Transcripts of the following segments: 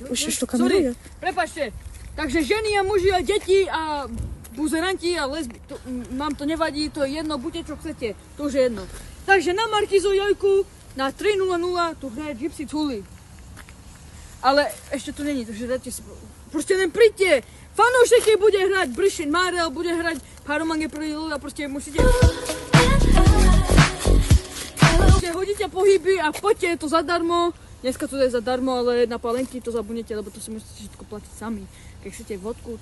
Už to kameruje. Prepačte. Takže ženy a muži a deti a buzeranti a lesby, mám to nevadí, to je jedno, buďte čo chcete, to už je jedno. Takže na Markízu Jojku na 3:00 tu hraje Gypsy Tully. Ale ešte tu není, takže dajte si, proste len príďte. Fanúšeky bude hrať Bršin Marel, bude hrať Paromange prvý ľud a proste musíte hodíte pohyby a poďte, je to zadarmo. Dneska to je zadarmo, ale na palenky to zabudnete, lebo to si musíte všetko platiť sami. Keď chcete vodku,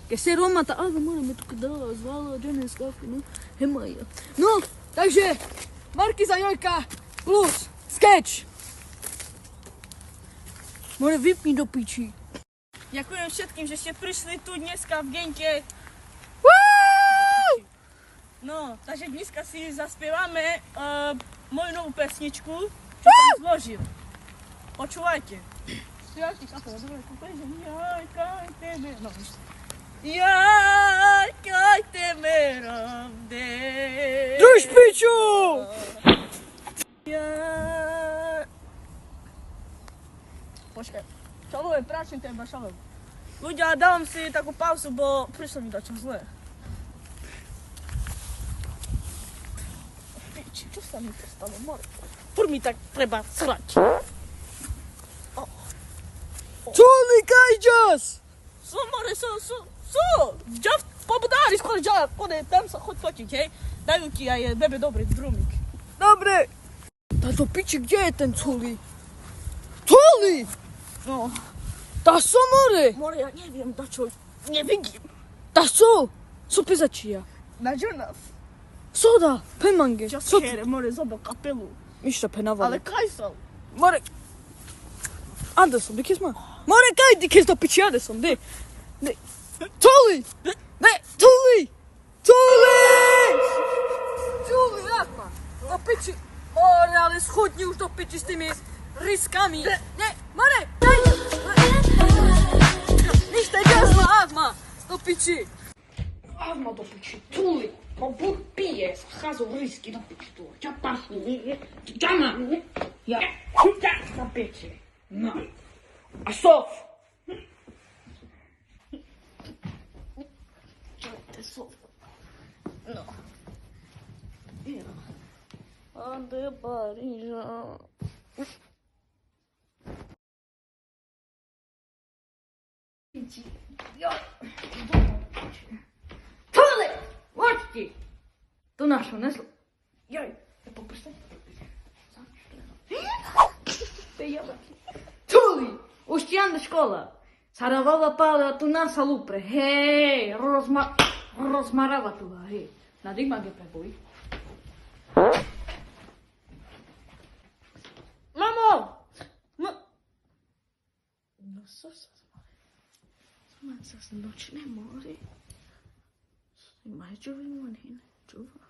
keď si Roma, tá áno, môžeme tu dala, zvala, džené skávky, no, hemaja. No, takže Markíza Jojka plus sketch. Môže vypni do piči. Ďakujem všetkým, že ste prišli tu dneska v Genke. No, takže dneska si zaspievame moju novú pesničku, čo som zložil. Počúvajte. Spievajte sa to, dobre, kúpej, že jajkaj tebe, no jajkaj tebe rovde. Drž piču! Počkaj, šalujem, práčim teba, šalujem. Ľudia, dávam si takú pauzu, bo prišlo mi dačo zlé. Piči, čo sa mi to stalo, more? Furt mi tak treba srať. Tully Kajčas! More, Vďa pobudári, skoro dža, tam sa choď fotiť, hej? Dajú ti aj bebe dobrý drumík. Dobre. Táto piči, kde je ten Tully? Tully! No, Tá so more! more, ja neviem, dačo, nevidím. Tá so! So pezačia. Na džunav. Soda! Pemange. Čo So... skere, more, zobo kapelu. Mišta penavali. Ale kaj som? More... Anderson, di kes ma? More, kaj di kes do piči Anderson, di? Tully! Ne, Tully! Tully! Tully, jak ma? Do piči... More, ale schodni už do piči s tými ryskami. Ne, more, daj! Ništa, jasno, Agma! Do piči! Agma do piči, Tully. Ma bur pije, schazo rysky do piči tu. Ča pasni, čama. Ja, na piči. No. A sof. Čujte slovo. No. Ja. Ande Paríža. Tully! Watchti! To našo, neslo... Joj, je poprste. Tully! Už ti ande škola. Saravala pala tu nasa lupre. Hej, rozmarava tu, hej. Nadigma ge preboj. Mamo! No co sa zmore? Som sa nočné more. Imaj čo vymonin. Čuva.